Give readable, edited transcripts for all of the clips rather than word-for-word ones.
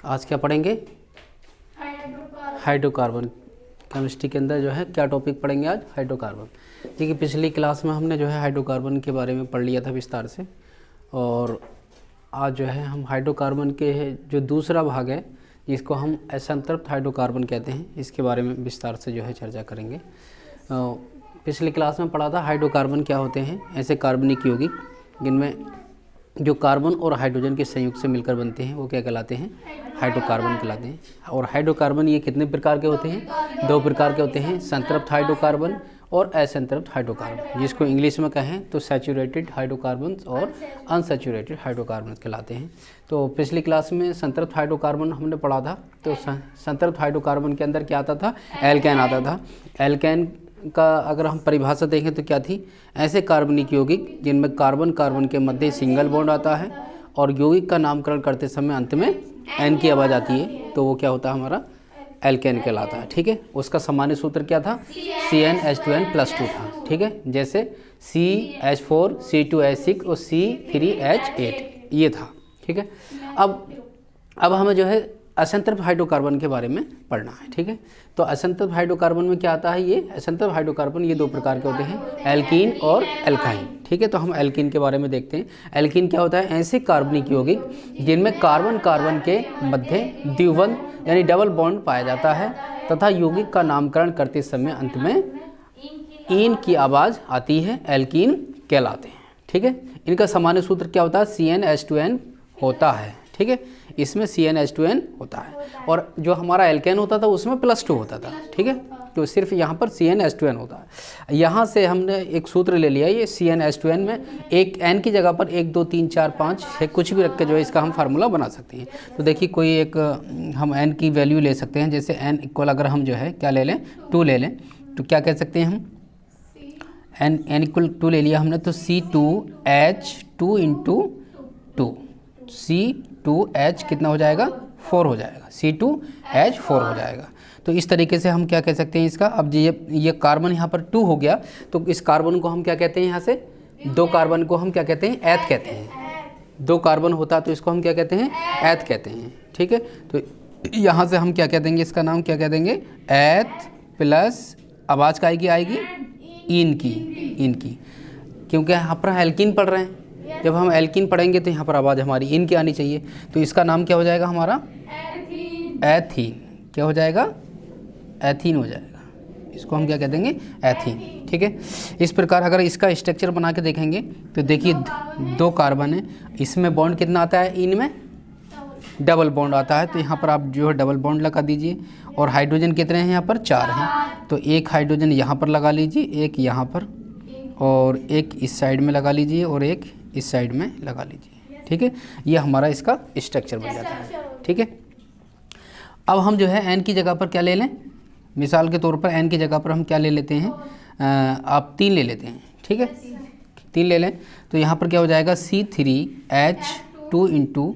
आज क्या पढ़ेंगे? हाइड्रोकार्बन। केमिस्ट्री के अंदर जो है क्या टॉपिक पढ़ेंगे आज? हाइड्रोकार्बन। देखिए पिछली क्लास में हमने जो है हाइड्रोकार्बन के बारे में पढ़ लिया था विस्तार से, और आज जो है हम हाइड्रोकार्बन के जो दूसरा भाग है जिसको हम असंतृप्त हाइड्रोकार्बन कहते हैं, इसके बारे में विस्तार से जो है चर्चा करेंगे। पिछली क्लास में पढ़ा था हाइड्रोकार्बन क्या होते हैं। ऐसे कार्बनिक यौगिक जिनमें जो कार्बन और हाइड्रोजन के संयुक्त से मिलकर बनते हैं वो क्या कहलाते हैं? हाइड्रोकार्बन कहलाते हैं। और हाइड्रोकार्बन ये कितने प्रकार के होते हैं? दो प्रकार के होते हैं, संतृप्त हाइड्रोकार्बन और असंतृप्त हाइड्रोकार्बन, जिसको इंग्लिश में कहें तो सैचुरेटेड हाइड्रोकार्बन और अनसैचुरेटेड हाइड्रोकार्बन कहलाते हैं। तो पिछली क्लास में संतृप्त हाइड्रोकार्बन हमने पढ़ा था। तो संतृप्त हाइड्रोकार्बन के अंदर क्या आता था? एल्केन आता था। एल्केन का अगर हम परिभाषा देखें तो क्या थी? ऐसे कार्बनिक यौगिक जिनमें कार्बन कार्बन के मध्य सिंगल बॉन्ड आता है और यौगिक का नामकरण करते समय अंत में एन की आवाज़ आती है, तो वो क्या होता है? हमारा एल्केन कहलाता है। ठीक है, उसका सामान्य सूत्र क्या था? CnH2n+2 था। ठीक है, जैसे CH4 C2H6 और C3H8 ये था। ठीक है, अब हमें जो है असंतृप्त हाइड्रोकार्बन के बारे में पढ़ना है। ठीक है, तो असंतृप्त हाइड्रोकार्बन में क्या आता है? ये असंतृप्त हाइड्रोकार्बन ये दो प्रकार के होते हैं, एल्कीन और एल्काइन। ठीक है, तो हम एल्कीन के बारे में देखते हैं। एल्कीन क्या होता है? ऐसे कार्बनिक यौगिक जिनमें कार्बन कार्बन के मध्य द्विबंध यानी डबल बॉन्ड पाया जाता है तथा यौगिक का नामकरण करते समय अंत में इन की आवाज़ आती है, एल्कीन कहलाते हैं। ठीक है, इनका सामान्य सूत्र क्या होता है? CnH2n होता है। ठीक है, इसमें CnH2n होता है और जो हमारा एल्केन होता था उसमें +2 होता था। ठीक है, तो सिर्फ यहाँ पर CnH2n होता है। यहाँ से हमने एक सूत्र ले लिया, ये CnH2n में एक n की जगह पर 1 2 3 4 5 6 कुछ भी रख के जो है इसका हम फार्मूला बना सकते हैं। तो देखिए कोई एक हम n की वैल्यू ले सकते हैं, जैसे n इक्वल अगर हम जो है क्या ले लें? 2 ले लें, तो क्या कह सकते हैं हम? n इक्वल 2 ले लिया हमने, तो C2H2 × 2 C2H कितना हो जाएगा? 4 हो जाएगा। C2H4 हो जाएगा। तो इस तरीके से हम क्या कह सकते हैं इसका? अब ये कार्बन यहाँ पर 2 हो गया, तो इस कार्बन को हम क्या कहते हैं? यहाँ से दो कार्बन को हम क्या कहते हैं? एथ कहते हैं। दो कार्बन होता तो इसको हम क्या कहते हैं? एथ कहते हैं। ठीक है, तो यहाँ से हम क्या कह देंगे? इसका नाम क्या कह देंगे? एथ प्लस आवाज़ का आएगी इन की, क्योंकि यहाँ पर एल्कीन पढ़ रहे हैं। जब हम एल्कीन पढ़ेंगे तो यहाँ पर आवाज़ हमारी इन की आनी चाहिए, तो इसका नाम क्या हो जाएगा हमारा? एथीन। क्या हो जाएगा? एथीन हो जाएगा। इसको हम क्या कह देंगे? एथीन। ठीक है, इस प्रकार अगर इसका स्ट्रक्चर बना के देखेंगे तो देखिए दो कार्बन है, इसमें बॉन्ड कितना आता है? इनमें डबल बॉन्ड आता है, तो यहाँ पर आप जो है डबल बॉन्ड लगा दीजिए। और हाइड्रोजन कितने हैं? यहाँ पर 4 हैं, तो एक हाइड्रोजन यहाँ पर लगा लीजिए, एक यहाँ पर, और एक इस साइड में लगा लीजिए और एक इस साइड में लगा लीजिए। ठीक है, ये हमारा इसका स्ट्रक्चर बन जाता है। ठीक है, अब हम जो है n की जगह पर क्या ले लें? मिसाल के तौर पर n की जगह पर हम क्या ले लेते हैं? आप 3 ले लेते हैं। ठीक है, 3 ले लें, तो यहाँ पर क्या हो जाएगा? C3H2 ×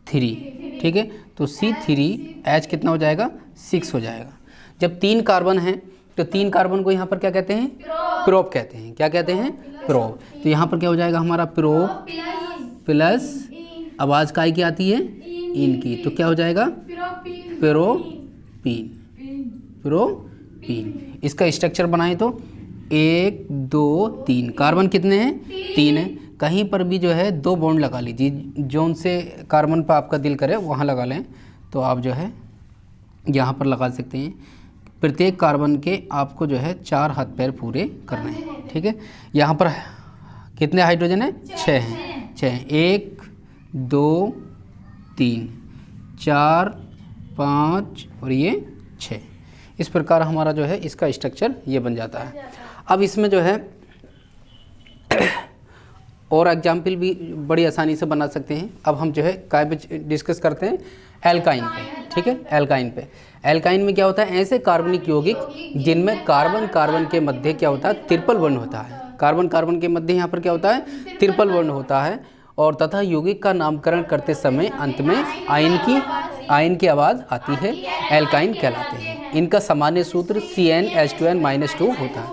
3। ठीक है, तो C3H कितना हो जाएगा? 6 हो जाएगा। जब 3 कार्बन हैं तो 3 कार्बन को यहाँ पर क्या कहते हैं? प्रोप कहते हैं। क्या कहते हैं? प्रोप। तो यहाँ पर क्या हो जाएगा हमारा? प्रोप प्लस आवाज़ काय की आती है? इन की, तो क्या हो जाएगा? प्रोपीन। इसका स्ट्रक्चर बनाएं तो 1 2 3 कार्बन कितने हैं? 3 हैं। कहीं पर भी जो है 2 बॉन्ड लगा लीजिए, जोन से कार्बन पर आपका दिल करे वहाँ लगा लें, तो आप जो है यहाँ पर लगा सकते हैं। प्रत्येक कार्बन के आपको जो है 4 हाथ पैर पूरे करने हैं। ठीक है, यहाँ पर कितने हाइड्रोजन है? 6 हैं। 6 1 2 3 4 5 और ये 6। इस प्रकार हमारा जो है इसका स्ट्रक्चर ये बन जाता है। अब इसमें जो है और एग्जाम्पल भी बड़ी आसानी से बना सकते हैं। अब हम जो है काय पे डिस्कस करते हैं? एल्काइन पे। ठीक है, एल्काइन में क्या होता है? ऐसे कार्बनिक यौगिक जिनमें कार्बन कार्बन के मध्य क्या होता है? ट्रिपल बॉन्ड होता है। कार्बन कार्बन के मध्य यहाँ पर क्या होता है? ट्रिपल बॉन्ड होता है, और तथा यौगिक का नामकरण करते समय अंत में आयन की आवाज़ आती है, एल्काइन कहलाते हैं। इनका सामान्य सूत्र CnH2n-2 होता है।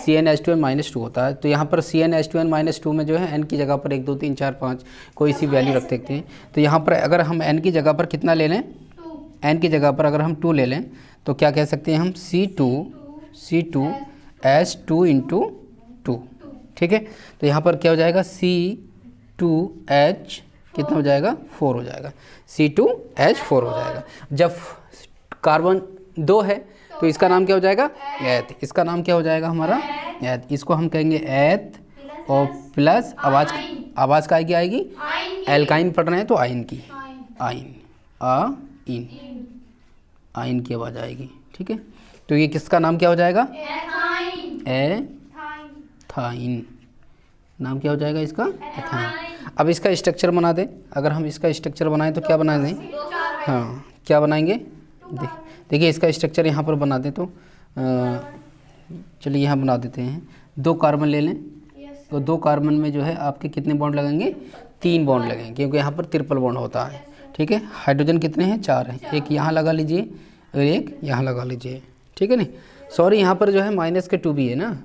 CnH2n -2 होता है। तो यहाँ पर CnH2n -2 में जो है n की जगह पर 1 2 3 4 5 कोई सी वैल्यू रख सकते हैं। तो यहाँ पर अगर हम n की जगह पर कितना ले लें, n की जगह पर अगर हम 2 ले लें तो क्या कह सकते हैं हम, C2H2 इंटू 2, ठीक है। तो यहाँ पर क्या हो जाएगा, C2H कितना हो जाएगा, 4 हो जाएगा, C2H4 हो जाएगा। जब कार्बन 2 है तो इसका नाम क्या हो जाएगा, एथ। इसका नाम क्या हो जाएगा हमारा, एथ। इसको हम कहेंगे एथ, और प्लस आवाज़ का आएगी, एल्काइन पढ़ रहे हैं तो आइन की, आइन की आवाज़ आएगी, ठीक है। तो ये किसका नाम क्या हो जाएगा, एथाइन। नाम क्या हो जाएगा इसका, एथाइन। अब इसका स्ट्रक्चर बना दें। अगर हम इसका स्ट्रक्चर बनाएं तो क्या बना दें, हाँ क्या बनाएंगे, देखिए इसका स्ट्रक्चर यहाँ पर बना दें तो चलिए यहाँ बना देते हैं। 2 कार्बन ले लें तो 2 कार्बन में जो है आपके कितने बॉन्ड लगेंगे, 3 बॉन्ड लगेंगे, क्योंकि यहाँ पर ट्रिपल बॉन्ड होता है, ठीक है। हाइड्रोजन कितने हैं, 4 हैं, एक यहाँ लगा लीजिए और एक यहाँ लगा लीजिए, ठीक है। नहीं सॉरी, यहाँ पर जो है -2 भी है ना,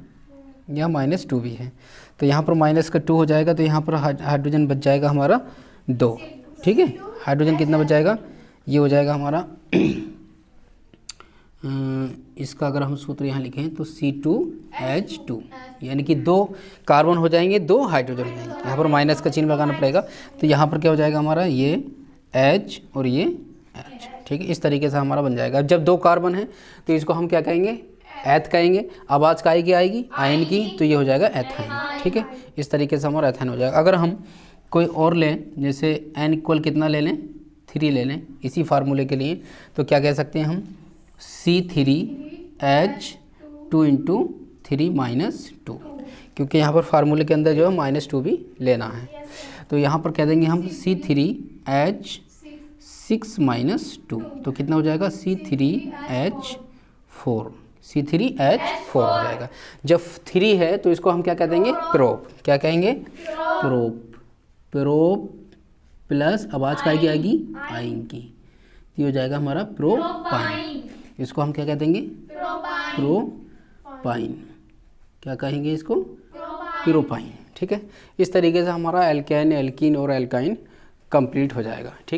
यहाँ -2 भी है, तो यहाँ पर -2 हो जाएगा। तो यहाँ पर हाइड्रोजन बच जाएगा हमारा 2, ठीक है। हाइड्रोजन कितना बच जाएगा, ये हो जाएगा हमारा इसका अगर हम सूत्र यहाँ लिखें तो C2H2, यानी कि 2 कार्बन हो जाएंगे, 2 हाइड्रोजन हो जाएंगे। यहाँ पर माइनस का चिन्ह लगाना पड़ेगा, तो यहाँ पर क्या हो जाएगा हमारा, ये H और ये H, ठीक है। इस तरीके से हमारा बन जाएगा। जब 2 कार्बन है तो इसको हम क्या कहेंगे, एथ कहेंगे। आवाज़ का आएगी आयन की, तो ये हो जाएगा एथाइन, ठीक है। इस तरीके से हमारा एथाइन हो जाएगा। अगर हम कोई और लें, जैसे n इक्वल कितना ले लें, 3 ले लें इसी फार्मूले के लिए, तो क्या कह सकते हैं हम, C3H2 इंटू 3 -2, क्योंकि यहाँ पर फार्मूले के अंदर जो है -2 भी लेना है। तो यहाँ पर कह देंगे हम C3H6 -2, तो कितना हो जाएगा, C3H4 हो जाएगा। जब 3 है तो इसको हम क्या कह देंगे, प्रोप। क्या कहेंगे, प्रोप प्लस आवाज़ का आएगी आइन की, ये हो जाएगा हमारा प्रोपाइन। इसको हम क्या कह देंगे, प्रोपाइन। क्या कहेंगे इसको, प्रोपाइन, ठीक है। इस तरीके से हमारा एल्केन, एल्कीन और एल्काइन कंप्लीट हो जाएगा, ठीक।